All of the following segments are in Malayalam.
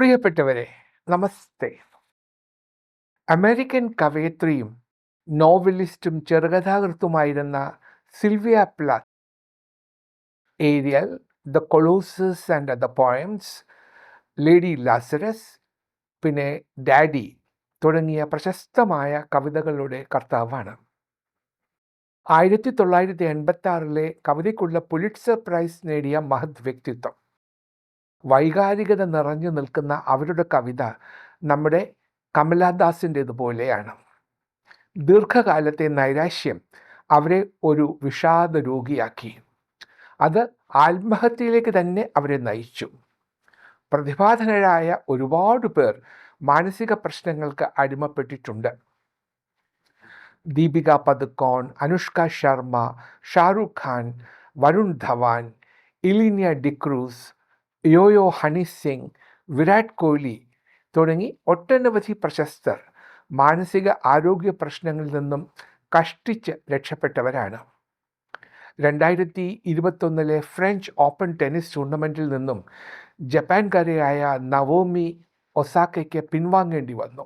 പ്രിയപ്പെട്ടവരെ, നമസ്തേ. അമേരിക്കൻ കവയിത്രിയും നോവലിസ്റ്റും ചെറുകഥാകൃത്തുമായിരുന്ന Sylvia Plath Ariel, the Colossus and the poems, Lady Lazarus, പിന്നെ ഡാഡി തുടങ്ങിയ പ്രശസ്തമായ കവിതകളുടെ കർത്താവാണ്. 1986 കവിതയ്ക്കുള്ള പുലിറ്റ്സർ പ്രൈസ് നേടിയ മഹത് വ്യക്തിത്വം. വൈകാരികത നിറഞ്ഞു നിൽക്കുന്ന അവരുടെ കവിത നമ്മുടെ കമലാദാസിൻ്റെതുപോലെയാണ്. ദീർഘകാലത്തെ നൈരാശ്യം അവരെ ഒരു വിഷാദ രോഗിയാക്കി. അത് ആത്മഹത്യയിലേക്ക് തന്നെ അവരെ നയിച്ചു. പ്രതിഭാധനരായ ഒരുപാട് പേർ മാനസിക പ്രശ്നങ്ങൾക്ക് അടിമപ്പെട്ടിട്ടുണ്ട്. ദീപിക പദുക്കോൺ, അനുഷ്ക ശർമ്മ, ഷാരൂഖ് ഖാൻ, വരുൺ ധവാൻ, ഇലീനിയ ഡിക്രൂസ്, യോയോ ഹണി സിംഗ്, വിരാട് കോഹ്ലി തുടങ്ങി ഒട്ടനവധി പ്രശസ്തർ മാനസിക ആരോഗ്യ പ്രശ്നങ്ങളിൽ നിന്നും കഷ്ടിച്ച് രക്ഷപ്പെട്ടവരാണ്. 2021 ഫ്രഞ്ച് ഓപ്പൺ ടെന്നീസ് ടൂർണമെൻറ്റിൽ നിന്നും ജപ്പാൻകാരിയായ നവോമി ഒസാക്കയ്ക്ക് പിൻവാങ്ങേണ്ടി വന്നു.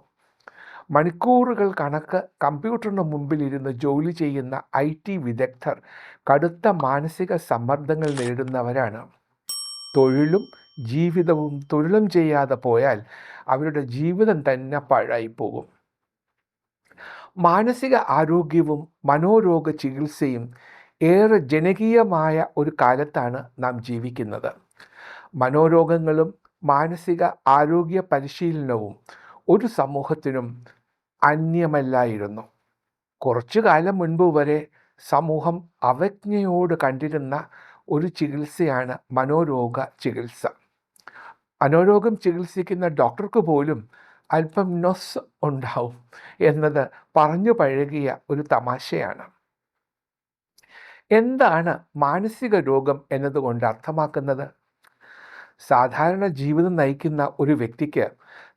മണിക്കൂറുകൾ കണക്ക് കമ്പ്യൂട്ടറിന് മുമ്പിൽ ഇരുന്ന് ജോലി ചെയ്യുന്ന IT വിദഗ്ധർ കടുത്ത മാനസിക സമ്മർദ്ദങ്ങൾ നേരിടുന്നവരാണ്. തൊഴിലും ജീവിതവും തുലനം ചെയ്യാതെ പോയാൽ അവരുടെ ജീവിതം തന്നെ പാഴായി പോകും. മാനസിക ആരോഗ്യവും മനോരോഗ ചികിത്സയും ഏറെ ജനകീയമായ ഒരു കാലത്താണ് നാം ജീവിക്കുന്നത്. മനോരോഗങ്ങളും മാനസിക ആരോഗ്യ പരിശീലനവും ഒരു സമൂഹത്തിനും അന്യമല്ലായിരുന്നു. കുറച്ചു കാലം മുൻപ് വരെ സമൂഹം അവജ്ഞയോട് കണ്ടിരുന്ന ഒരു ചികിത്സയാണ് മനോരോഗ ചികിത്സ. മനോരോഗം ചികിത്സിക്കുന്ന ഡോക്ടർക്ക് പോലും അല്പം നൊസ് ഉണ്ടാവും എന്നത് പറഞ്ഞു പഴകിയ ഒരു തമാശയാണ്. എന്താണ് മാനസിക രോഗം എന്നതുകൊണ്ട് അർത്ഥമാക്കുന്നത്? സാധാരണ ജീവിതം നയിക്കുന്ന ഒരു വ്യക്തിക്ക്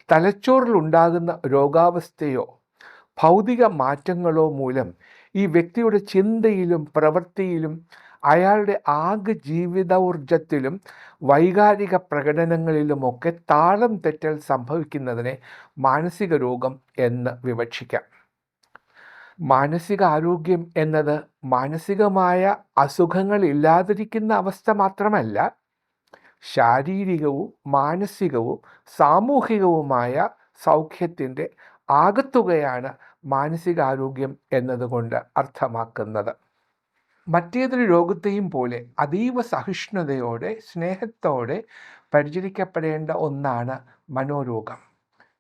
തലച്ചോറിലുണ്ടാകുന്ന രോഗാവസ്ഥയോ ഭൗതിക മാറ്റങ്ങളോ മൂലം ഈ വ്യക്തിയുടെ ചിന്തയിലും പ്രവൃത്തിയിലും അയാളുടെ ആകെ ജീവിതോർജത്തിലും വൈകാരിക പ്രകടനങ്ങളിലുമൊക്കെ താളം തെറ്റൽ സംഭവിക്കുന്നതിനെ മാനസിക രോഗം എന്ന് വിവക്ഷിക്കാം. മാനസിക ആരോഗ്യം എന്നത് മാനസികമായ അസുഖങ്ങൾ ഇല്ലാതിരിക്കുന്ന അവസ്ഥ മാത്രമല്ല, ശാരീരികവും മാനസികവും സാമൂഹികവുമായ സൗഖ്യത്തിൻ്റെ ആകത്തുകയാണ് മാനസികാരോഗ്യം എന്നതുകൊണ്ട് അർത്ഥമാക്കുന്നത്. മറ്റേതൊരു രോഗത്തെയും പോലെ അതീവ സഹിഷ്ണുതയോടെ സ്നേഹത്തോടെ പരിചരിക്കപ്പെടേണ്ട ഒന്നാണ് മനോരോഗം.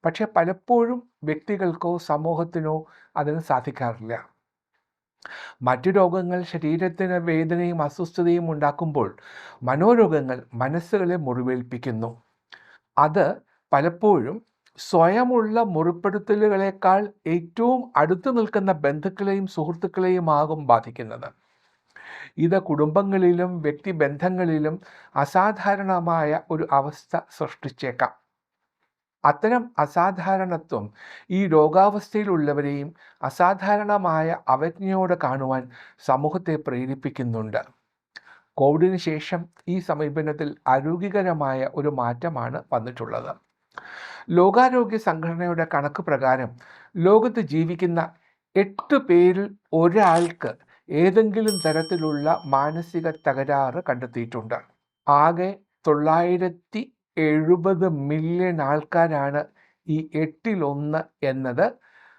പക്ഷെ പലപ്പോഴും വ്യക്തികൾക്കോ സമൂഹത്തിനോ അതിന് സാധിക്കാറില്ല. മറ്റു രോഗങ്ങൾ ശരീരത്തിന് വേദനയും അസ്വസ്ഥതയും ഉണ്ടാക്കുമ്പോൾ മനോരോഗങ്ങൾ മനസ്സുകളെ മുറിവേൽപ്പിക്കുന്നു. അത് പലപ്പോഴും സ്വയമുള്ള മുറിപ്പെടുത്തലുകളേക്കാൾ ഏറ്റവും അടുത്തു നിൽക്കുന്ന ബന്ധുക്കളെയും സുഹൃത്തുക്കളെയുമാകും ബാധിക്കുന്നത്. ഇത് കുടുംബങ്ങളിലും വ്യക്തിബന്ധങ്ങളിലും അസാധാരണമായ ഒരു അവസ്ഥ സൃഷ്ടിച്ചേക്കാം. അത്തരം അസാധാരണത്വം ഈ രോഗാവസ്ഥയിലുള്ളവരെയും അസാധാരണമായ അവജ്ഞയോടെ കാണുവാൻ സമൂഹത്തെ പ്രേരിപ്പിക്കുന്നുണ്ട്. കോവിഡിന് ശേഷം ഈ സമീപനത്തിൽ ആരോഗ്യകരമായ ഒരു മാറ്റമാണ് വന്നിട്ടുള്ളത്. ലോകാരോഗ്യ സംഘടനയുടെ കണക്ക് പ്രകാരം ലോകത്ത് ജീവിക്കുന്ന 8 പേരിൽ ഒരാൾക്ക് ഏതെങ്കിലും തരത്തിലുള്ള മാനസിക തകരാറ് കണ്ടെത്തിയിട്ടുണ്ട്. ആകെ 970 മില്യൺ ആൾക്കാരാണ് ഈ 8-1 എന്നത്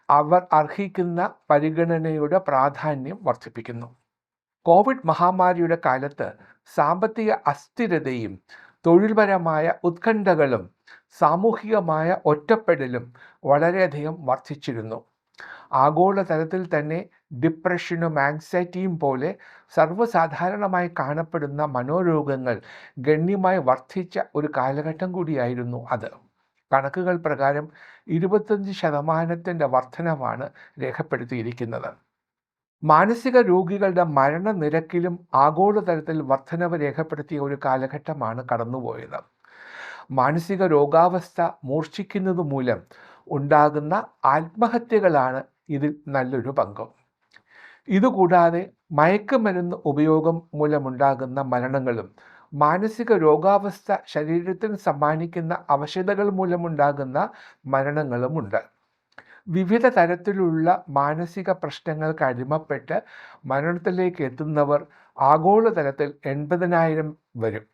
അവർ അർഹിക്കുന്ന പരിഗണനയുടെ പ്രാധാന്യം വർദ്ധിപ്പിക്കുന്നു. കോവിഡ് മഹാമാരിയുടെ കാലത്ത് സാമ്പത്തിക അസ്ഥിരതയും തൊഴിൽപരമായ ഉത്കണ്ഠകളും സാമൂഹികമായ ഒറ്റപ്പെടലും വളരെയധികം വർദ്ധിച്ചിരുന്നു. ആഗോളതലത്തിൽ തന്നെ ഡിപ്രഷനും ആങ്സൈറ്റിയും പോലെ സർവ്വസാധാരണമായി കാണപ്പെടുന്ന മനോരോഗങ്ങൾ ഗണ്യമായി വർദ്ധിച്ച ഒരു കാലഘട്ടം കൂടിയായിരുന്നു അത്. കണക്കുകൾ പ്രകാരം 25% വർധനവാണ് രേഖപ്പെടുത്തിയിരിക്കുന്നത്. മാനസിക രോഗികളുടെ മരണനിരക്കിലും ആഗോളതലത്തിൽ വർധനവ് രേഖപ്പെടുത്തിയ ഒരു കാലഘട്ടമാണ് കടന്നുപോയത്. മാനസിക രോഗാവസ്ഥ മൂർച്ഛിക്കുന്നത് മൂലം ഉണ്ടാകുന്ന ആത്മഹത്യകളാണ് ഇതിൽ നല്ലൊരു പങ്ക്. ഇതുകൂടാതെ മയക്കുമരുന്ന് ഉപയോഗം മൂലമുണ്ടാകുന്ന മരണങ്ങളും മാനസിക രോഗാവസ്ഥ ശരീരത്തിന് സമ്മാനിക്കുന്ന അവശതകൾ മൂലമുണ്ടാകുന്ന മരണങ്ങളുമുണ്ട്. വിവിധ തരത്തിലുള്ള മാനസിക പ്രശ്നങ്ങൾക്ക് അടിമപ്പെട്ട് മരണത്തിലേക്ക് എത്തുന്നവർ ആഗോളതലത്തിൽ 80,000 വരും.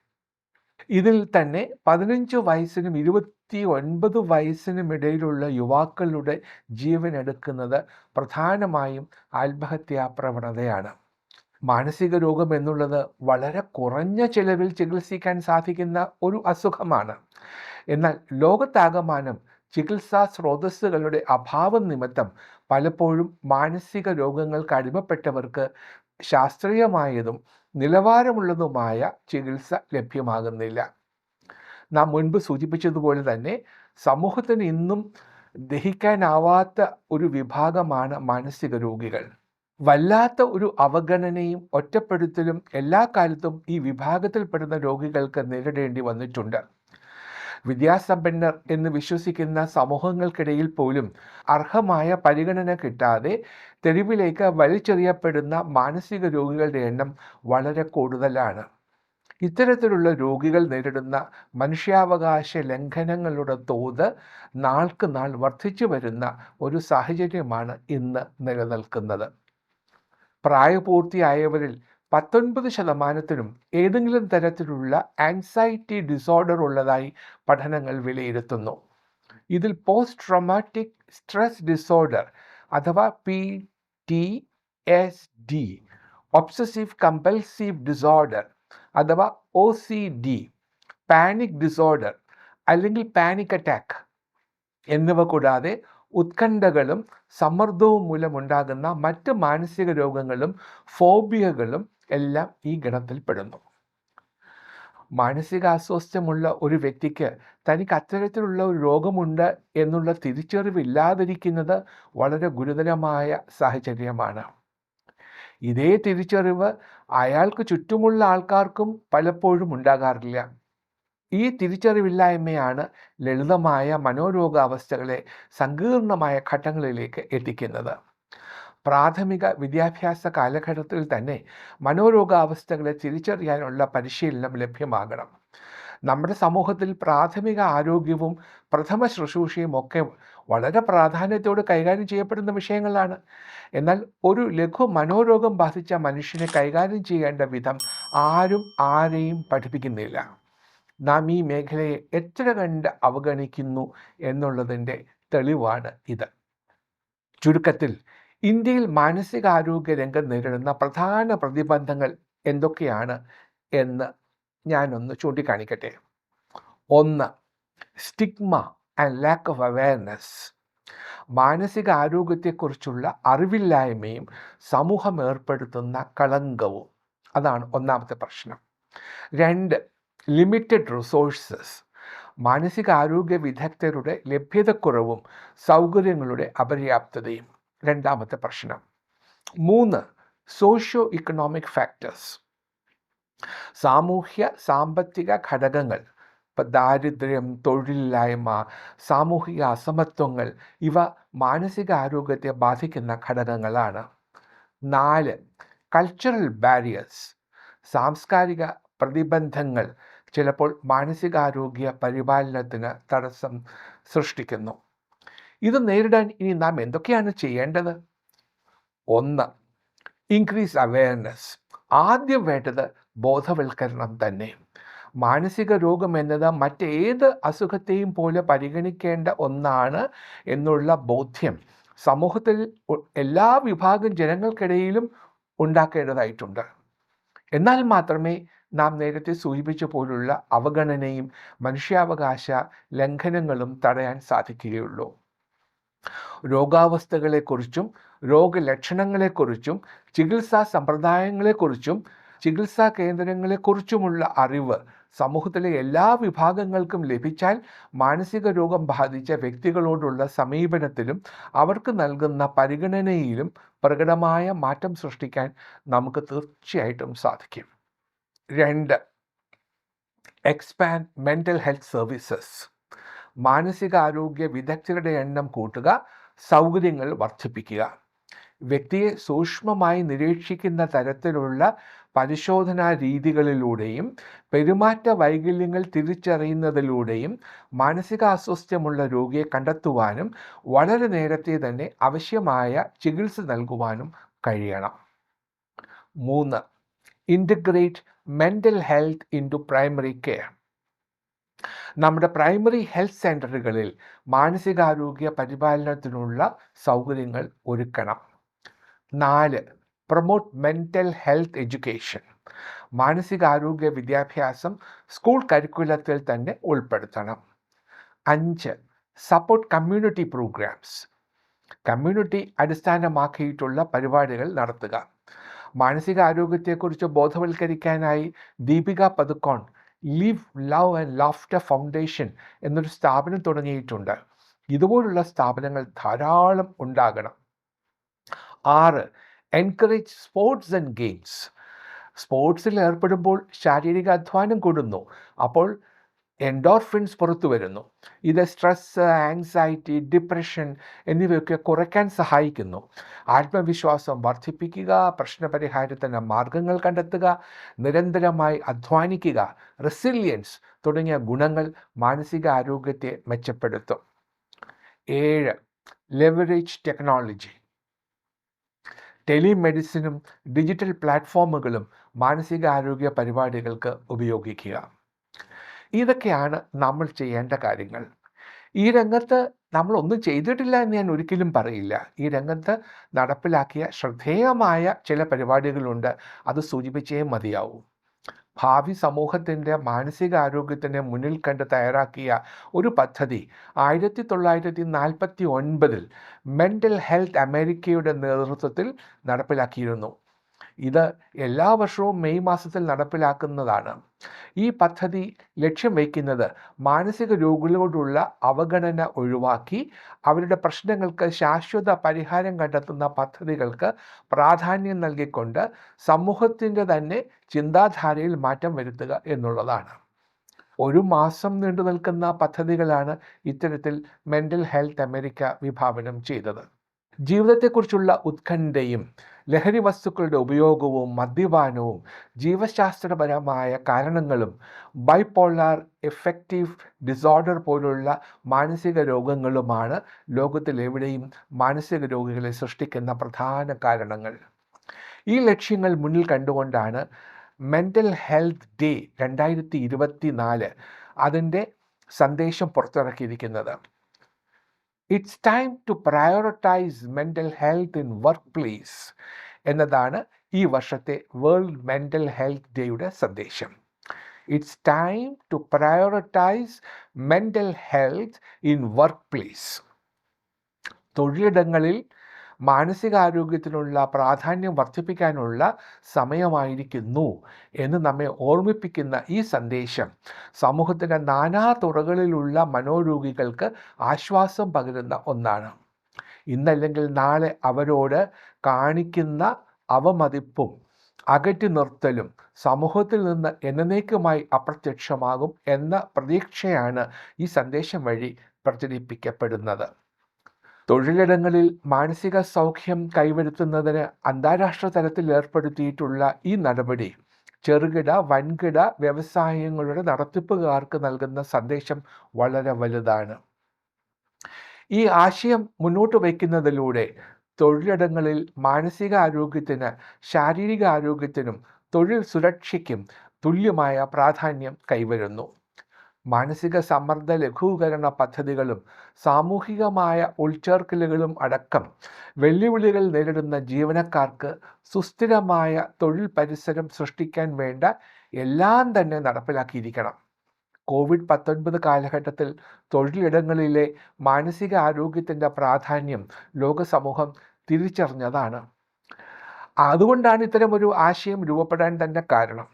ഇതിൽ തന്നെ 15 വയസ്സിനും 29 വയസ്സിനും ഇടയിലുള്ള യുവാക്കളുടെ ജീവനെടുക്കുന്നത് പ്രധാനമായും ആത്മഹത്യാ പ്രവണതയാണ്. മാനസിക രോഗം എന്നുള്ളത് വളരെ കുറഞ്ഞ ചിലവിൽ ചികിത്സിക്കാൻ സാധിക്കുന്ന ഒരു അസുഖമാണ്. എന്നാൽ ലോകത്താകമാനം ചികിത്സാ സ്രോതസ്സുകളുടെ അഭാവം നിമിത്തം പലപ്പോഴും മാനസിക രോഗങ്ങൾക്ക് അടിമപ്പെട്ടവർക്ക് ശാസ്ത്രീയമായതും നിലവാരമുള്ളതുമായ ചികിത്സ ലഭ്യമാകുന്നില്ല. നാം മുൻപ് സൂചിപ്പിച്ചതുപോലെ തന്നെ സമൂഹത്തിന് ഇന്നും ദഹിക്കാനാവാത്ത ഒരു വിഭാഗമാണ് മാനസിക രോഗികൾ. വല്ലാത്ത ഒരു അവഗണനയും ഒറ്റപ്പെടുത്തലും എല്ലാ കാലത്തും ഈ വിഭാഗത്തിൽപ്പെടുന്ന രോഗികൾക്ക് നേരിടേണ്ടി വന്നിട്ടുണ്ട്. വിദ്യാസമ്പന്നർ എന്ന് വിശ്വസിക്കുന്ന സമൂഹങ്ങൾക്കിടയിൽ പോലും അർഹമായ പരിഗണന കിട്ടാതെ തെരുവിലേക്ക് വലിച്ചെറിയപ്പെടുന്ന മാനസിക രോഗികളുടെ എണ്ണം വളരെ കൂടുതലാണ്. ഇത്തരത്തിലുള്ള രോഗികൾ നേരിടുന്ന മനുഷ്യാവകാശ ലംഘനങ്ങളുടെ തോത് നാൾക്ക് നാൾ വർദ്ധിച്ചു വരുന്ന ഒരു സാഹചര്യമാണ് ഇന്ന് നിലനിൽക്കുന്നത്. പ്രായപൂർത്തിയായവരിൽ 19% ഏതെങ്കിലും തരത്തിലുള്ള ആൻസൈറ്റി ഡിസോർഡർ ഉള്ളതായി പഠനങ്ങൾ വിലയിരുത്തുന്നു. ഇതിൽ പോസ്റ്റ് ട്രോമാറ്റിക് സ്ട്രെസ് ഡിസോർഡർ അഥവാ PTSD, ഒബ്സസീവ് കമ്പൽസീവ് ഡിസോർഡർ അഥവാ OCD, പാനിക് ഡിസോർഡർ അല്ലെങ്കിൽ പാനിക് അറ്റാക്ക് എന്നിവ കൂടാതെ ഉത്കണ്ഠകളും സമ്മർദ്ദവും മൂലമുണ്ടാകുന്ന മറ്റ് മാനസിക രോഗങ്ങളും ഫോബിയകളും എല്ലാം ഈ ഗണത്തിൽപ്പെടുന്നു. മാനസികാസ്വാസ്ഥ്യമുള്ള ഒരു വ്യക്തിക്ക് തനിക്ക് അത്തരത്തിലുള്ള ഒരു രോഗമുണ്ട് എന്നുള്ള തിരിച്ചറിവില്ലാതിരിക്കുന്നത് വളരെ ഗുരുതരമായ സാഹചര്യമാണ്. ഇതേ തിരിച്ചറിവ് അയാൾക്ക് ചുറ്റുമുള്ള ആൾക്കാർക്കും പലപ്പോഴും ഉണ്ടാകാറില്ല. ഈ തിരിച്ചറിവില്ലായ്മയാണ് ലളിതമായ മനോരോഗാവസ്ഥകളെ സങ്കീർണമായ ഘട്ടങ്ങളിലേക്ക് എത്തിക്കുന്നത്. പ്രാഥമിക വിദ്യാഭ്യാസ കാലഘട്ടത്തിൽ തന്നെ മനോരോഗാവസ്ഥകളെ തിരിച്ചറിയാനുള്ള പരിശീലനം ലഭ്യമാകണം. നമ്മുടെ സമൂഹത്തിൽ പ്രാഥമിക ആരോഗ്യവും പ്രഥമ ശുശ്രൂഷയും ഒക്കെ വളരെ പ്രാധാന്യത്തോടെ കൈകാര്യം ചെയ്യപ്പെടുന്ന വിഷയങ്ങളാണ്. എന്നാൽ ഒരു ലഘു മനോരോഗം ബാധിച്ച മനുഷ്യനെ കൈകാര്യം ചെയ്യേണ്ട വിധം ആരും ആരെയും പഠിപ്പിക്കുന്നില്ല. നാം ഈ മേഖലയെ എത്ര കണ്ട് അവഗണിക്കുന്നു എന്നുള്ളതിൻ്റെ തെളിവാണ് ഇത്. ചുരുക്കത്തിൽ ഇന്ത്യയിൽ മാനസികാരോഗ്യ രംഗം നേരിടുന്ന പ്രധാന പ്രതിബന്ധങ്ങൾ എന്തൊക്കെയാണ് എന്ന് ഞാനൊന്ന് ചൂണ്ടിക്കാണിക്കട്ടെ. 1. Stigma and lack of awareness. മാനസിക ആരോഗ്യത്തെക്കുറിച്ചുള്ള അറിവില്ലായ്മയും സമൂഹം ഏർപ്പെടുത്തുന്ന കളങ്കവും. അതാണ് ഒന്നാമത്തെ പ്രശ്നം. 2. Limited resources. മാനസിക ആരോഗ്യ വിദഗ്ധരുടെ ലഭ്യതക്കുറവും സൗകര്യങ്ങളുടെ അപര്യാപ്തതയും രണ്ടാമത്തെ പ്രശ്നം. 3. Socio economic factors. സാമൂഹ്യ സാമ്പത്തിക ഘടകങ്ങൾ, ദാരിദ്ര്യം, തൊഴിലില്ലായ്മ, സാമൂഹിക അസമത്വങ്ങൾ ഇവ മാനസിക ആരോഗ്യത്തെ ബാധിക്കുന്ന ഘടകങ്ങളാണ്. 4. Cultural barriers. സാംസ്കാരിക പ്രതിബന്ധങ്ങൾ ചിലപ്പോൾ മാനസികാരോഗ്യ പരിപാലനത്തിന് തടസ്സം സൃഷ്ടിക്കുന്നു. ഇത് നേരിടാൻ ഇനി നാം എന്തൊക്കെയാണ് ചെയ്യേണ്ടത്? 1. Increase awareness. ആദ്യം വേണ്ടത് ബോധവൽക്കരണം തന്നെ. മാനസിക രോഗം എന്നത് മറ്റേത് അസുഖത്തെയും പോലെ പരിഗണിക്കേണ്ട ഒന്നാണ് എന്നുള്ള ബോധ്യം സമൂഹത്തിൽ എല്ലാ വിഭാഗം ജനങ്ങൾക്കിടയിലും ഉണ്ടാക്കേണ്ടതായിട്ടുണ്ട്. എന്നാൽ മാത്രമേ നാം നേരത്തെ സൂചിപ്പിച്ച പോലുള്ള അവഗണനയും മനുഷ്യാവകാശ ലംഘനങ്ങളും തടയാൻ സാധിക്കുകയുള്ളൂ. രോഗാവസ്ഥകളെക്കുറിച്ചും രോഗലക്ഷണങ്ങളെക്കുറിച്ചും ചികിത്സാ സമ്പ്രദായങ്ങളെക്കുറിച്ചും ചികിത്സാ കേന്ദ്രങ്ങളെക്കുറിച്ചുമുള്ള അറിവ് സമൂഹത്തിലെ എല്ലാ വിഭാഗങ്ങൾക്കും ലഭിച്ചാൽ മാനസിക രോഗം ബാധിച്ച വ്യക്തികളോടുള്ള സമീപനത്തിലും അവർക്ക് നൽകുന്ന പരിഗണനയിലും പ്രകടമായ മാറ്റം സൃഷ്ടിക്കാൻ നമുക്ക് തീർച്ചയായിട്ടും സാധിക്കും. 2. Expand mental health services. മാനസികാരോഗ്യ വിദഗ്ധരുടെ എണ്ണം കൂട്ടുക, സൗകര്യങ്ങൾ വർദ്ധിപ്പിക്കുക. വ്യക്തിയെ സൂക്ഷ്മമായി നിരീക്ഷിക്കുന്ന തരത്തിലുള്ള പരിശോധനാ രീതികളിലൂടെയും പെരുമാറ്റ വൈകല്യങ്ങൾ തിരിച്ചറിയുന്നതിലൂടെയും മാനസികാസ്വാസ്ഥ്യമുള്ള രോഗിയെ കണ്ടെത്തുവാനും വളരെ നേരത്തെ തന്നെ ആവശ്യമായ ചികിത്സ നൽകുവാനും കഴിയണം. 3. Integrate mental health into primary care. നമ്മുടെ പ്രൈമറി ഹെൽത്ത് സെൻ്ററുകളിൽ മാനസികാരോഗ്യ പരിപാലനത്തിനുള്ള സൗകര്യങ്ങൾ ഒരുക്കണം. 4. Promote mental health education. മാനസികാരോഗ്യ വിദ്യാഭ്യാസം സ്കൂൾ കരിക്കുലത്തിൽ തന്നെ ഉൾപ്പെടുത്തണം. 5. Support community programmes. കമ്മ്യൂണിറ്റി അടിസ്ഥാനമാക്കിയിട്ടുള്ള പരിപാടികൾ നടത്തുക. മാനസികാരോഗ്യത്തെക്കുറിച്ച് ബോധവൽക്കരിക്കാനായി Deepika Padukone Live Love and Laughter Foundation എന്നൊരു സ്ഥാപനം തുടങ്ങിയിട്ടുണ്ട്. ഇതുപോലുള്ള സ്ഥാപനങ്ങൾ ധാരാളം ഉണ്ടാകണം. 6. Encourage sports and games. സ്പോർട്സിൽ ഏർപ്പെടുമ്പോൾ ശാരീരിക അധ്വാനം കൂടുന്നു. അപ്പോൾ എൻഡോർഫിൻസ് പുറത്തു വരുന്നു. ഇത് സ്ട്രെസ്, ആങ്സൈറ്റി, ഡിപ്രഷൻ എന്നിവയൊക്കെ കുറയ്ക്കാൻ സഹായിക്കുന്നു. ആത്മവിശ്വാസം വർദ്ധിപ്പിക്കുക, പ്രശ്നപരിഹാരത്തിന് മാർഗങ്ങൾ കണ്ടെത്തുക, നിരന്തരമായി അധ്വാനിക്കുക, റെസിലിയൻസ് തുടങ്ങിയ ഗുണങ്ങൾ മാനസികാരോഗ്യത്തെ മെച്ചപ്പെടുത്തും. 7. Leverage technology. ടെലിമെഡിസിനും ഡിജിറ്റൽ പ്ലാറ്റ്ഫോമുകളും മാനസികാരോഗ്യ പരിപാടികൾക്ക് ഉപയോഗിക്കുക. ഇതൊക്കെയാണ് നമ്മൾ ചെയ്യേണ്ട കാര്യങ്ങൾ. ഈ രംഗത്ത് നമ്മളൊന്നും ചെയ്തിട്ടില്ല എന്ന് ഞാൻ ഒരിക്കലും പറയില്ല. ഈ രംഗത്ത് നടപ്പിലാക്കിയ ശ്രദ്ധേയമായ ചില പരിപാടികളുണ്ട്. അത് സൂചിപ്പിച്ചേ മതിയാവൂ. ഭാവി സമൂഹത്തിൻ്റെ മാനസികാരോഗ്യത്തിനെ മുന്നിൽ കണ്ട് തയ്യാറാക്കിയ ഒരു പദ്ധതി 1949 മെൻ്റൽ ഹെൽത്ത് അമേരിക്കയുടെ നേതൃത്വത്തിൽ നടപ്പിലാക്കിയിരുന്നു. ഇത് എല്ലാ വർഷവും മെയ് മാസത്തിൽ നടപ്പിലാക്കുന്നതാണ്. ഈ പദ്ധതി ലക്ഷ്യം വയ്ക്കുന്നത് മാനസിക രോഗികളോടുള്ള അവഗണന ഒഴിവാക്കി അവരുടെ പ്രശ്നങ്ങൾക്ക് ശാശ്വത പരിഹാരം കണ്ടെത്തുന്ന പദ്ധതികൾക്ക് പ്രാധാന്യം നൽകിക്കൊണ്ട് സമൂഹത്തിൻ്റെ തന്നെ ചിന്താധാരയിൽ മാറ്റം വരുത്തുക എന്നുള്ളതാണ്. 1 മാസം നീണ്ടു നിൽക്കുന്ന പദ്ധതികളാണ് ഇത്തരത്തിൽ മെൻ്റൽ ഹെൽത്ത് അമേരിക്ക വിഭാവനം ചെയ്തത്. ജീവിതത്തെക്കുറിച്ചുള്ള ഉത്കണ്ഠയും ലഹരി വസ്തുക്കളുടെ ഉപയോഗവും മദ്യപാനവും ജീവശാസ്ത്രപരമായ കാരണങ്ങളും ബൈപോളാർ എഫക്റ്റീവ് ഡിസോർഡർ പോലുള്ള മാനസിക രോഗങ്ങളുമാണ് ലോകത്തിലെവിടെയും മാനസിക രോഗികളെ സൃഷ്ടിക്കുന്ന പ്രധാന കാരണങ്ങൾ. ഈ ലക്ഷ്യങ്ങൾ മുന്നിൽ കണ്ടുകൊണ്ടാണ് മെൻ്റൽ ഹെൽത്ത് ഡേ 2024 അതിൻ്റെ സന്ദേശം പുറത്തിറക്കിയിരിക്കുന്നത്. It's time to prioritise mental health in work place എന്നതാണ് ഈ വർഷത്തെ വേൾഡ് മെൻ്റൽ ഹെൽത്ത് ഡേയുടെ സന്ദേശം. It's time to prioritise mental health in work place. തൊഴിലിടങ്ങളിൽ മാനസികാരോഗ്യത്തിനുള്ള പ്രാധാന്യം വർദ്ധിപ്പിക്കാനുള്ള സമയമായിരിക്കുന്നു എന്ന് നമ്മെ ഓർമ്മിപ്പിക്കുന്ന ഈ സന്ദേശം സമൂഹത്തിൻ്റെ നാനാ തുറകളിലുള്ള മനോരോഗികൾക്ക് ആശ്വാസം പകരുന്ന ഒന്നാണ്. ഇന്നല്ലെങ്കിൽ നാളെ അവരോട് കാണിക്കുന്ന അവമതിപ്പും അകറ്റി നിർത്തലും സമൂഹത്തിൽ നിന്ന് എന്നേക്കുമായി അപ്രത്യക്ഷമാകും എന്ന പ്രതീക്ഷയാണ് ഈ സന്ദേശം വഴി പ്രചരിപ്പിക്കപ്പെടുന്നത്. തൊഴിലിടങ്ങളിൽ മാനസിക സൗഖ്യം കൈവരുത്തുന്നതിന് അന്താരാഷ്ട്ര തലത്തിൽ ഏർപ്പെടുത്തിയിട്ടുള്ള ഈ നടപടി ചെറുകിട വൻകിട വ്യവസായങ്ങളുടെ നടത്തിപ്പുകാർക്ക് നൽകുന്ന സന്ദേശം വളരെ വലുതാണ്. ഈ ആശയം മുന്നോട്ട് വയ്ക്കുന്നതിലൂടെ തൊഴിലിടങ്ങളിൽ മാനസിക ആരോഗ്യത്തിന് ശാരീരിക ആരോഗ്യത്തിനും തൊഴിൽ സുരക്ഷയ്ക്കും തുല്യമായ പ്രാധാന്യം കൈവരുന്നു. മാനസിക സമ്മർദ്ദ ലഘൂകരണ പദ്ധതികളും സാമൂഹികമായ ഉൾച്ചേർക്കലുകളും അടക്കം വെല്ലുവിളികൾ നേരിടുന്ന ജീവനക്കാർക്ക് സുസ്ഥിരമായ തൊഴിൽ പരിസരം സൃഷ്ടിക്കാൻ വേണ്ട എല്ലാം തന്നെ നടപ്പിലാക്കിയിരിക്കണം. COVID-19 കാലഘട്ടത്തിൽ തൊഴിലിടങ്ങളിലെ മാനസിക ആരോഗ്യത്തിൻ്റെ പ്രാധാന്യം ലോക സമൂഹം തിരിച്ചറിഞ്ഞതാണ്. അതുകൊണ്ടാണ് ഇത്തരമൊരു ആശയം രൂപപ്പെടാൻ തന്നെ കാരണം.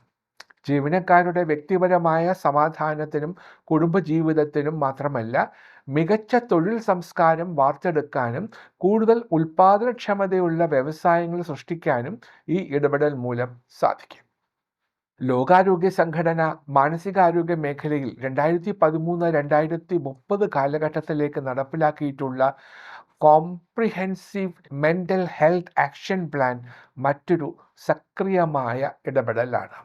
ജീവനക്കാരുടെ വ്യക്തിപരമായ സമാധാനത്തിനും കുടുംബജീവിതത്തിനും മാത്രമല്ല, മികച്ച തൊഴിൽ സംസ്കാരം വാർത്തെടുക്കാനും കൂടുതൽ ഉൽപാദനക്ഷമതയുള്ള വ്യവസായങ്ങൾ സൃഷ്ടിക്കാനും ഈ ഇടപെടൽ മൂലം സാധിക്കും. ലോകാരോഗ്യ സംഘടന മാനസികാരോഗ്യ മേഖലയിൽ 2013-2030 കാലഘട്ടത്തിലേക്ക് നടപ്പിലാക്കിയിട്ടുള്ള comprehensive mental health action plan മറ്റൊരു സക്രിയമായ ഇടപെടലാണ്.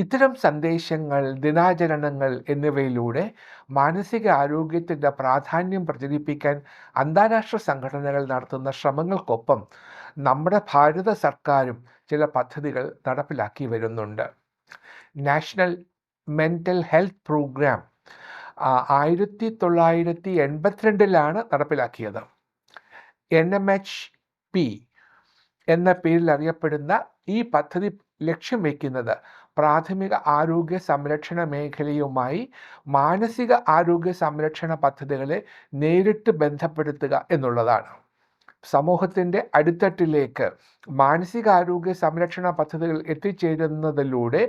ഇത്തരം സന്ദേശങ്ങൾ, ദിനാചരണങ്ങൾ എന്നിവയിലൂടെ മാനസിക ആരോഗ്യത്തിൻ്റെ പ്രാധാന്യം പ്രചരിപ്പിക്കാൻ അന്താരാഷ്ട്ര സംഘടനകൾ നടത്തുന്ന ശ്രമങ്ങൾക്കൊപ്പം നമ്മുടെ ഭാരത സർക്കാരും ചില പദ്ധതികൾ നടപ്പിലാക്കി വരുന്നുണ്ട്. നാഷണൽ മെൻ്റൽ ഹെൽത്ത് പ്രോഗ്രാം 1982 നടപ്പിലാക്കിയത്. NMHP എന്ന പേരിൽ അറിയപ്പെടുന്ന ഈ പദ്ധതി ലക്ഷ്യം വയ്ക്കുന്നത് പ്രാഥമിക ആരോഗ്യ സംരക്ഷണ മേഖലയുമായി മാനസിക ആരോഗ്യ സംരക്ഷണ പദ്ധതികളെ നേരിട്ട് ബന്ധപ്പെടുത്തുക എന്നുള്ളതാണ്. സമൂഹത്തിൻ്റെ അടിത്തട്ടിലേക്ക് മാനസികാരോഗ്യ സംരക്ഷണ പദ്ധതികൾ എത്തിച്ചേരുന്നതിലൂടെ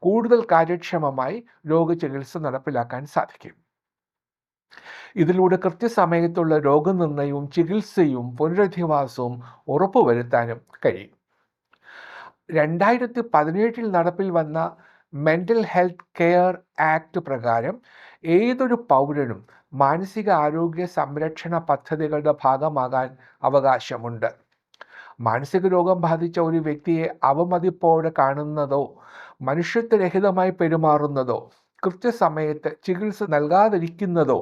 കൂടുതൽ കാര്യക്ഷമമായി രോഗചികിത്സ നടപ്പിലാക്കാൻ സാധിക്കും. ഇതിലൂടെ കൃത്യസമയത്തുള്ള രോഗനിർണയവും ചികിത്സയും പുനരധിവാസവും ഉറപ്പുവരുത്താനും കഴിയും. 2017 നടപ്പിൽ വന്ന മെൻ്റൽ ഹെൽത്ത് കെയർ ആക്ട് പ്രകാരം ഏതൊരു പൗരനും മാനസിക ആരോഗ്യ സംരക്ഷണ പദ്ധതികളുടെ ഭാഗമാകാൻ അവകാശമുണ്ട്. മാനസിക രോഗം ബാധിച്ച ഒരു വ്യക്തിയെ അവമതിപ്പോടെ കാണുന്നതോ മനുഷ്യത്വരഹിതമായി പെരുമാറുന്നതോ കൃത്യസമയത്ത് ചികിത്സ നൽകാതിരിക്കുന്നതോ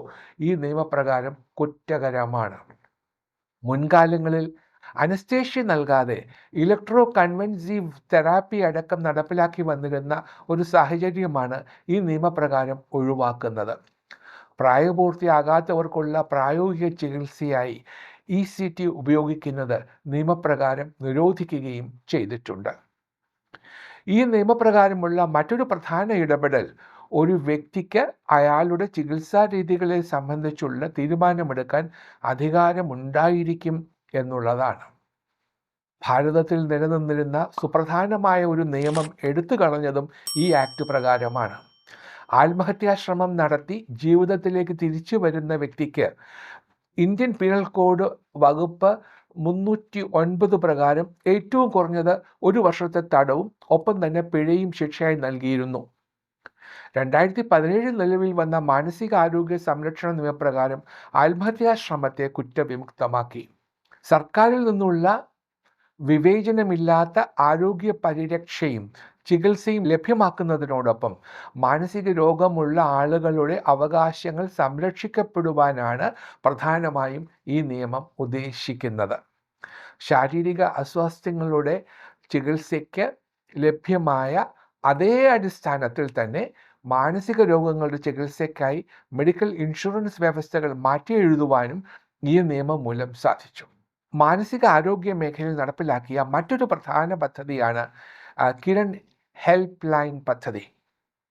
ഈ നിയമപ്രകാരം കുറ്റകരമാണ്. മുൻകാലങ്ങളിൽ അനസ്തേഷ്യ നൽകാതെ ഇലക്ട്രോ കൺവെൻസീവ് തെറാപ്പി അടക്കം നടപ്പിലാക്കി വന്നിരുന്ന ഒരു സാഹചര്യമാണ് ഈ നിയമപ്രകാരം ഒഴിവാക്കുന്നത്. പ്രായപൂർത്തിയാകാത്തവർക്കുള്ള പ്രായോഗിക ചികിത്സയായി ECT ഉപയോഗിക്കുന്നത് നിയമപ്രകാരം നിരോധിക്കുകയും ചെയ്തിട്ടുണ്ട്. ഈ നിയമപ്രകാരമുള്ള മറ്റൊരു പ്രധാന ഇടപെടൽ ഒരു വ്യക്തിക്ക് അയാളുടെ ചികിത്സാ രീതികളെ സംബന്ധിച്ചുള്ള തീരുമാനമെടുക്കാൻ അധികാരമുണ്ടായിരിക്കും എന്നുള്ളതാണ്. ഭാരതത്തിൽ നിലനിന്നിരുന്ന സുപ്രധാനമായ ഒരു നിയമം എടുത്തു കളഞ്ഞതും ഈ ആക്ട് പ്രകാരമാണ്. ആത്മഹത്യാശ്രമം നടത്തി ജീവിതത്തിലേക്ക് തിരിച്ചു വരുന്ന വ്യക്തിക്ക് ഇന്ത്യൻ പീനൽ കോഡ് വകുപ്പ് 309 പ്രകാരം ഏറ്റവും കുറഞ്ഞത് 1 വർഷത്തെ തടവും ഒപ്പം തന്നെ പിഴയും ശിക്ഷയായി നൽകിയിരുന്നു. 2017 നിലവിൽ വന്ന മാനസികാരോഗ്യ സംരക്ഷണ നിയമപ്രകാരം ആത്മഹത്യാശ്രമത്തെ കുറ്റവിമുക്തമാക്കി. സർക്കാരിൽ നിന്നുള്ള വിവേചനമില്ലാത്ത ആരോഗ്യ പരിരക്ഷയും ചികിത്സയും ലഭ്യമാക്കുന്നതിനോടൊപ്പം മാനസിക രോഗമുള്ള ആളുകളുടെ അവകാശങ്ങൾ സംരക്ഷിക്കപ്പെടുവാനാണ് പ്രധാനമായും ഈ നിയമം ഉദ്ദേശിക്കുന്നത്. ശാരീരിക അസ്വാസ്ഥ്യങ്ങളുടെ ചികിത്സയ്ക്ക് ലഭ്യമായ അതേ അടിസ്ഥാനത്തിൽ തന്നെ മാനസിക രോഗങ്ങളുടെ ചികിത്സയ്ക്കായി മെഡിക്കൽ ഇൻഷുറൻസ് വ്യവസ്ഥകൾ മാറ്റിയെഴുതുവാനും ഈ നിയമം മൂലം സാധിച്ചു. മാനസിക ആരോഗ്യ മേഖലയിൽ നടപ്പിലാക്കിയ മറ്റൊരു പ്രധാന പദ്ധതിയാണ് കിരൺ ഹെൽപ്പ് ലൈൻ പദ്ധതി.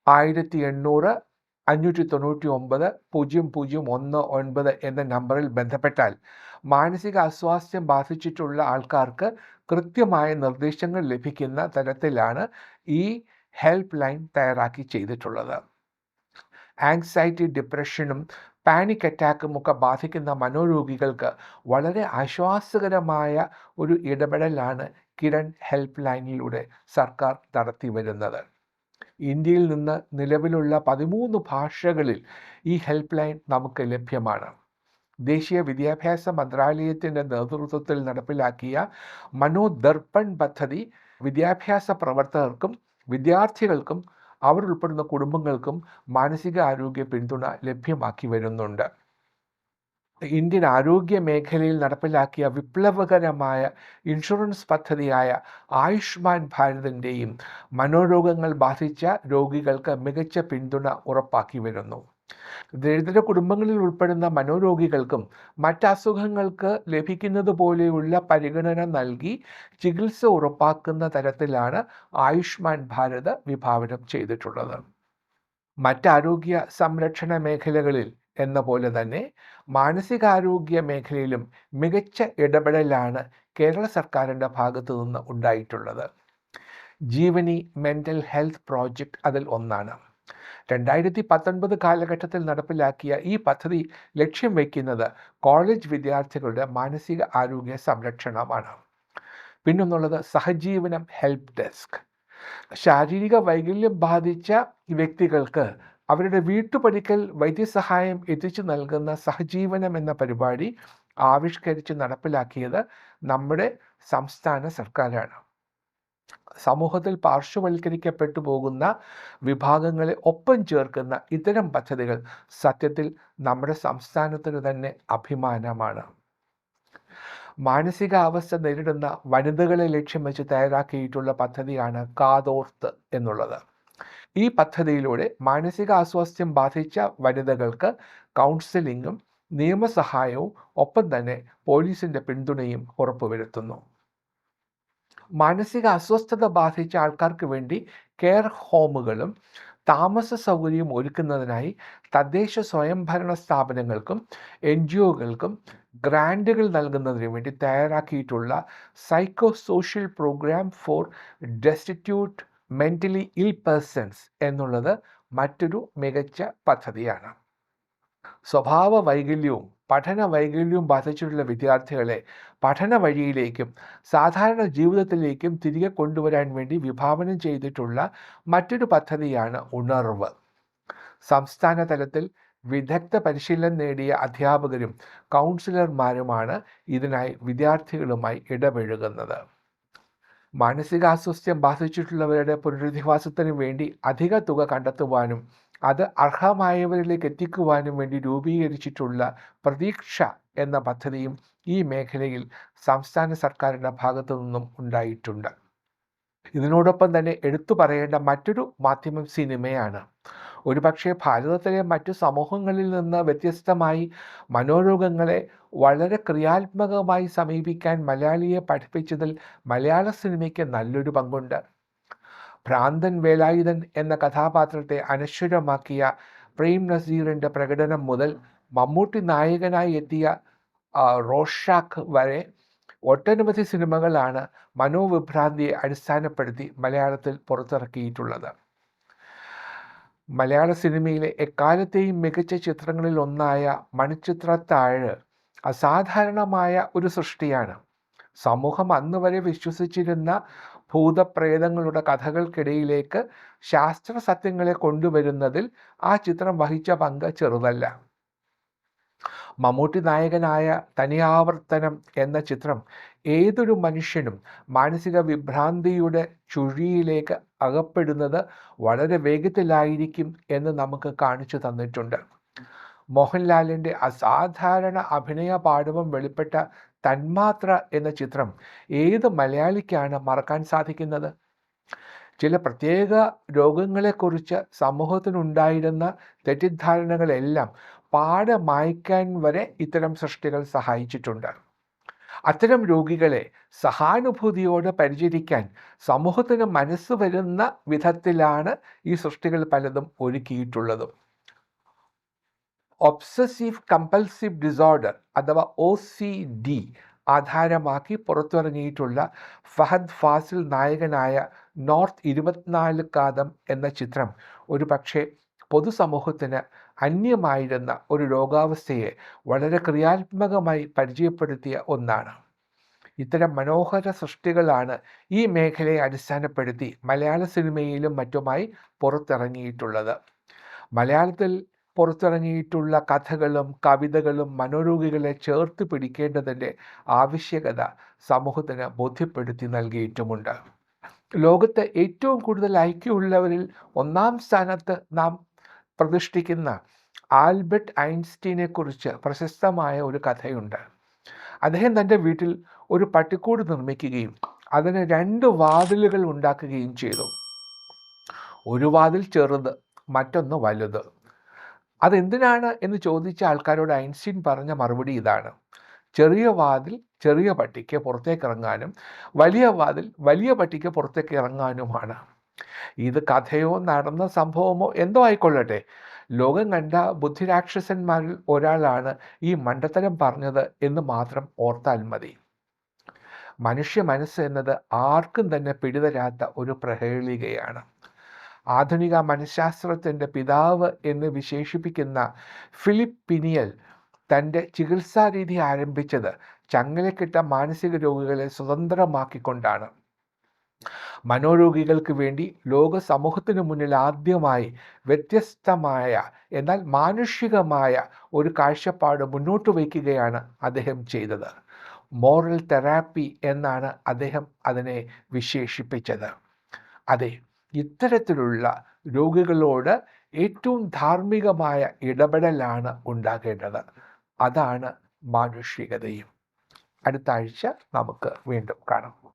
1800-599-0019 എന്ന നമ്പറിൽ ബന്ധപ്പെട്ടാൽ മാനസിക അസ്വാസ്ഥ്യം ബാധിച്ചിട്ടുള്ള ആൾക്കാർക്ക് കൃത്യമായ നിർദ്ദേശങ്ങൾ ലഭിക്കുന്ന തരത്തിലാണ് ഈ ഹെൽപ്പ് ലൈൻ തയ്യാറാക്കി ചെയ്തിട്ടുള്ളത്. ആങ്സൈറ്റി, ഡിപ്രഷനും പാനിക് അറ്റാക്കും ഒക്കെ ബാധിക്കുന്ന മനോരോഗികൾക്ക് വളരെ ആശ്വാസകരമായ ഒരു ഇടപെടലാണ് കിരൺ ഹെൽപ്പ് ലൈനിലൂടെ സർക്കാർ നടത്തി വരുന്നത്. ഇന്ത്യയിൽ നിന്ന് നിലവിലുള്ള 13 ഭാഷകളിൽ ഈ ഹെൽപ്പ് ലൈൻ നമുക്ക് ലഭ്യമാണ്. ദേശീയ വിദ്യാഭ്യാസ മന്ത്രാലയത്തിൻ്റെ നേതൃത്വത്തിൽ നടപ്പിലാക്കിയ മനോദർപ്പൺ പദ്ധതി വിദ്യാഭ്യാസ പ്രവർത്തകർക്കും വിദ്യാർത്ഥികൾക്കും അവർ ഉൾപ്പെടുന്ന കുടുംബങ്ങൾക്കും മാനസിക ആരോഗ്യ പിന്തുണ ലഭ്യമാക്കി വരുന്നുണ്ട്. ഇന്ത്യൻ ആരോഗ്യ മേഖലയിൽ നടപ്പിലാക്കിയ വിപ്ലവകരമായ ഇൻഷുറൻസ് പദ്ധതിയായ ആയുഷ്മാൻ ഭാരതിൻ്റെയും മനോരോഗങ്ങൾ ബാധിച്ച രോഗികൾക്ക് മികച്ച പിന്തുണ ഉറപ്പാക്കി വരുന്നു. ദരിദ്ര കുടുംബങ്ങളിൽ ഉൾപ്പെടുന്ന മനോരോഗികൾക്കും മറ്റസുഖങ്ങൾക്ക് ലഭിക്കുന്നത് പോലെയുള്ള പരിഗണന നൽകി ചികിത്സ ഉറപ്പാക്കുന്ന തരത്തിലാണ് ആയുഷ്മാൻ ഭാരത് വിഭാവനം ചെയ്തിട്ടുള്ളത്. മറ്റാരോഗ്യ സംരക്ഷണ മേഖലകളിൽ എന്ന പോലെ തന്നെ മാനസികാരോഗ്യ മേഖലയിലും മികച്ച ഇടപെടലാണ് കേരള സർക്കാരിൻ്റെ ഭാഗത്തു നിന്ന് ഉണ്ടായിട്ടുള്ളത്. ജീവനി മെൻ്റൽ ഹെൽത്ത് പ്രോജക്റ്റ് അതിൽ ഒന്നാണ്. 2019 കാലഘട്ടത്തിൽ നടപ്പിലാക്കിയ ഈ പദ്ധതി ലക്ഷ്യം വയ്ക്കുന്നത് കോളേജ് വിദ്യാർത്ഥികളുടെ മാനസിക ആരോഗ്യ സംരക്ഷണമാണ്. പിന്നൊന്നുള്ളത് സഹജീവനം ഹെൽപ്പ് ഡെസ്ക്. ശാരീരിക വൈകല്യം ബാധിച്ച വ്യക്തികൾക്ക് അവരുടെ വീട്ടുപടിക്കൽ വൈദ്യസഹായം എത്തിച്ചു നൽകുന്ന സഹജീവനം എന്ന പരിപാടി ആവിഷ്കരിച്ച് നടപ്പിലാക്കിയത് നമ്മുടെ സംസ്ഥാന സർക്കാരാണ്. സമൂഹത്തിൽ പാർശ്വവൽക്കരിക്കപ്പെട്ടു പോകുന്ന വിഭാഗങ്ങളെ ഒപ്പം ചേർക്കുന്ന ഇത്തരം പദ്ധതികൾ സത്യത്തിൽ നമ്മുടെ സംസ്ഥാനത്തിന് തന്നെ അഭിമാനമാണ്. മാനസികാവസ്ഥ നേരിടുന്ന വനിതകളെ ലക്ഷ്യം വെച്ച് തയ്യാറാക്കിയിട്ടുള്ള പദ്ധതിയാണ് കാതോർത്ത് എന്നുള്ളത്. ഈ പദ്ധതിയിലൂടെ മാനസികാസ്വാസ്ഥ്യം ബാധിച്ച വനിതകൾക്ക് കൗൺസിലിങ്ങും നിയമസഹായവും ഒപ്പം തന്നെ പോലീസിൻ്റെ പിന്തുണയും ഉറപ്പുവരുത്തുന്നു. മാനസിക അസ്വസ്ഥത ബാധിച്ച ആൾക്കാർക്ക് വേണ്ടി കെയർ ഹോമുകളും താമസ സൗകര്യവും ഒരുക്കുന്നതിനായി തദ്ദേശ സ്വയംഭരണ സ്ഥാപനങ്ങൾക്കും NGOകൾക്കും ഗ്രാൻറ്റുകൾ നൽകുന്നതിന് വേണ്ടി തയ്യാറാക്കിയിട്ടുള്ള psycho social programme for destitute mentally ill persons എന്നുള്ളത് മറ്റൊരു മികച്ച പദ്ധതിയാണ്. സ്വഭാവ വൈകല്യവും പഠന വൈകല്യവും ബാധിച്ചിട്ടുള്ള വിദ്യാർത്ഥികളെ പഠന വഴിയിലേക്കും സാധാരണ ജീവിതത്തിലേക്കും തിരികെ കൊണ്ടുവരാൻ വേണ്ടി വിഭാവനം ചെയ്തിട്ടുള്ള മറ്റൊരു പദ്ധതിയാണ് ഉണർവ്. സംസ്ഥാന തലത്തിൽ വിദഗ്ധ പരിശീലനം നേടിയ അധ്യാപകരും കൗൺസിലർമാരുമാണ് ഇതിനായി വിദ്യാർത്ഥികളുമായി ഇടപഴകുന്നത്. മാനസികാസ്വാസ്ഥ്യം ബാധിച്ചിട്ടുള്ളവരുടെ പുനരധിവാസത്തിന് വേണ്ടി അധിക തുക കണ്ടെത്തുവാനും അത് അർഹമായവരിലേക്ക് എത്തിക്കുവാനും വേണ്ടി രൂപീകരിച്ചിട്ടുള്ള പ്രതീക്ഷ എന്ന പദ്ധതിയും ഈ മേഖലയിൽ സംസ്ഥാന സർക്കാരിൻ്റെ ഭാഗത്തു നിന്നും ഉണ്ടായിട്ടുണ്ട്. ഇതിനോടൊപ്പം തന്നെ എടുത്തു പറയേണ്ട മറ്റൊരു മാധ്യമം സിനിമയാണ്. ഒരുപക്ഷെ ഭാരതത്തിലെ മറ്റു സമൂഹങ്ങളിൽ നിന്ന് വ്യത്യസ്തമായി മനോരോഗങ്ങളെ വളരെ ക്രിയാത്മകമായി സമീപിക്കാൻ മലയാളിയെ പഠിപ്പിച്ചതിൽ മലയാള സിനിമയ്ക്ക് നല്ലൊരു പങ്കുണ്ട്. ഭ്രാന്തൻ വേലായുധൻ എന്ന കഥാപാത്രത്തെ അനശ്വരമാക്കിയ പ്രേം നസീറിൻ്റെ പ്രകടനം മുതൽ മമ്മൂട്ടി നായകനായി എത്തിയ റോഷാക്ക് വരെ ഒട്ടനവധി സിനിമകളാണ് മനോവിഭ്രാന്തിയെ അടിസ്ഥാനപ്പെടുത്തി മലയാളത്തിൽ പുറത്തിറക്കിയിട്ടുള്ളത്. മലയാള സിനിമയിലെ എക്കാലത്തെയും മികച്ച ചിത്രങ്ങളിൽ ഒന്നായ മണിച്ചിത്രത്താഴ് അസാധാരണമായ ഒരു സൃഷ്ടിയാണ്. സമൂഹം അന്ന് വരെ വിശ്വസിച്ചിരുന്ന ഭൂതപ്രേതങ്ങളുടെ കഥകൾക്കിടയിലേക്ക് ശാസ്ത്ര സത്യങ്ങളെ കൊണ്ടുവരുന്നതിൽ ആ ചിത്രം വഹിച്ച പങ്ക് ചെറുതല്ല. മമ്മൂട്ടി നായകനായ തനിയാവർത്തനം എന്ന ചിത്രം ഏതൊരു മനുഷ്യനും മാനസിക വിഭ്രാന്തിയുടെ ചുഴിയിലേക്ക് അകപ്പെടുന്നത് വളരെ വേഗത്തിലായിരിക്കും എന്ന് നമുക്ക് കാണിച്ചു തന്നിട്ടുണ്ട്. മോഹൻലാലിൻ്റെ അസാധാരണ അഭിനയ പാടവം വെളിപ്പെട്ട തന്മാത്ര എന്ന ചിത്രം ഏത് മലയാളിക്കാണ് മറക്കാൻ സാധിക്കുന്നത്? ചില പ്രത്യേക രോഗങ്ങളെക്കുറിച്ച് സമൂഹത്തിനുണ്ടായിരുന്ന തെറ്റിദ്ധാരണകളെല്ലാം പാടെ മായ്ക്കാൻ വരെ ഇത്തരം സൃഷ്ടികൾ സഹായിച്ചിട്ടുണ്ട്. അത്തരം രോഗികളെ സഹാനുഭൂതിയോടെ പരിചരിക്കാൻ സമൂഹത്തിന് മനസ്സ് വരുന്ന വിധത്തിലാണ് ഈ സൃഷ്ടികൾ പലതും ഒരുക്കിയിട്ടുള്ളതും. ഒബ്സസീവ് കമ്പൽസീവ് ഡിസോർഡർ അഥവാ OCD ആധാരമാക്കി പുറത്തിറങ്ങിയിട്ടുള്ള ഫഹദ് ഫാസിൽ നായകനായ നോർത്ത് 24 കാതം എന്ന ചിത്രം ഒരു പക്ഷേ പൊതുസമൂഹത്തിന് അന്യമായിരുന്ന ഒരു രോഗാവസ്ഥയെ വളരെ ക്രിയാത്മകമായി പരിചയപ്പെടുത്തിയ ഒന്നാണ്. ഇത്തരം മനോഹര സൃഷ്ടികളാണ് ഈ മേഖലയെ അടിസ്ഥാനപ്പെടുത്തി മലയാള സിനിമയിലും മറ്റുമായി പുറത്തിറങ്ങിയിട്ടുള്ളത്. മലയാളത്തിൽ പുറത്തിറങ്ങിയിട്ടുള്ള കഥകളും കവിതകളും മനോരോഗികളെ ചേർത്ത് പിടിക്കേണ്ടതിൻ്റെ ആവശ്യകത സമൂഹത്തിന് ബോധ്യപ്പെടുത്തി നൽകിയിട്ടുമുണ്ട്. ലോകത്ത് ഏറ്റവും കൂടുതൽ ഐക്യമുള്ളവരിൽ ഒന്നാം സ്ഥാനത്ത് നാം പ്രതിഷ്ഠിക്കുന്ന ആൽബർട്ട് ഐൻസ്റ്റീനെ കുറിച്ച് പ്രശസ്തമായ ഒരു കഥയുണ്ട്. അദ്ദേഹം തൻ്റെ വീട്ടിൽ ഒരു പട്ടിക്കൂട് നിർമ്മിക്കുകയും അതിന് 2 വാതിലുകൾ ഉണ്ടാക്കുകയും ചെയ്തു. ഒരു വാതിൽ ചെറുത്, മറ്റൊന്ന് വലുത്. അതെന്തിനാണ് എന്ന് ചോദിച്ച ആൾക്കാരോട് ഐൻസ്റ്റീൻ പറഞ്ഞ മറുപടി ഇതാണ്: ചെറിയ വാതിൽ ചെറിയ പട്ടിക്ക് പുറത്തേക്ക് ഇറങ്ങാനും വലിയ വാതിൽ വലിയ പട്ടിക്ക് പുറത്തേക്ക് ഇറങ്ങാനുമാണ്. ഇത് കഥയോ നടന്ന സംഭവമോ എന്തോ ആയിക്കൊള്ളട്ടെ, ലോകം കണ്ട ബുദ്ധിരാക്ഷസന്മാരിൽ ഒരാളാണ് ഈ മണ്ടത്തരം പറഞ്ഞത് എന്ന് മാത്രം ഓർത്താൽ മതി. മനുഷ്യ മനസ്സ് എന്നത് ആർക്കും തന്നെ പിടിതരാത്ത ഒരു പ്രഹേളികയാണ്. ആധുനിക മനഃശാസ്ത്രത്തിൻ്റെ പിതാവ് എന്ന് വിശേഷിപ്പിക്കുന്ന ഫിലിപ്പ് പിനിയൽ തൻ്റെ ചികിത്സാരീതി ആരംഭിച്ചത് ചങ്ങലക്കിട്ട മാനസിക രോഗികളെ സ്വതന്ത്രമാക്കിക്കൊണ്ടാണ്. മനോരോഗികൾക്ക് വേണ്ടി ലോക സമൂഹത്തിന് മുന്നിൽ ആദ്യമായി വ്യത്യസ്തമായ എന്നാൽ മാനുഷികമായ ഒരു കാഴ്ചപ്പാട് മുന്നോട്ട് വയ്ക്കുകയാണ് അദ്ദേഹം ചെയ്തത്. മോറൽ തെറാപ്പി എന്നാണ് അദ്ദേഹം അതിനെ വിശേഷിപ്പിച്ചത്. അതെ, ഇത്തരത്തിലുള്ള രോഗികളോട് ഏറ്റവും ധാർമ്മികമായ ഇടപെടലാണ് ഉണ്ടാകേണ്ടത്. അതാണ് മാനുഷികതയും. അടുത്ത ആഴ്ച നമുക്ക് വീണ്ടും കാണാം.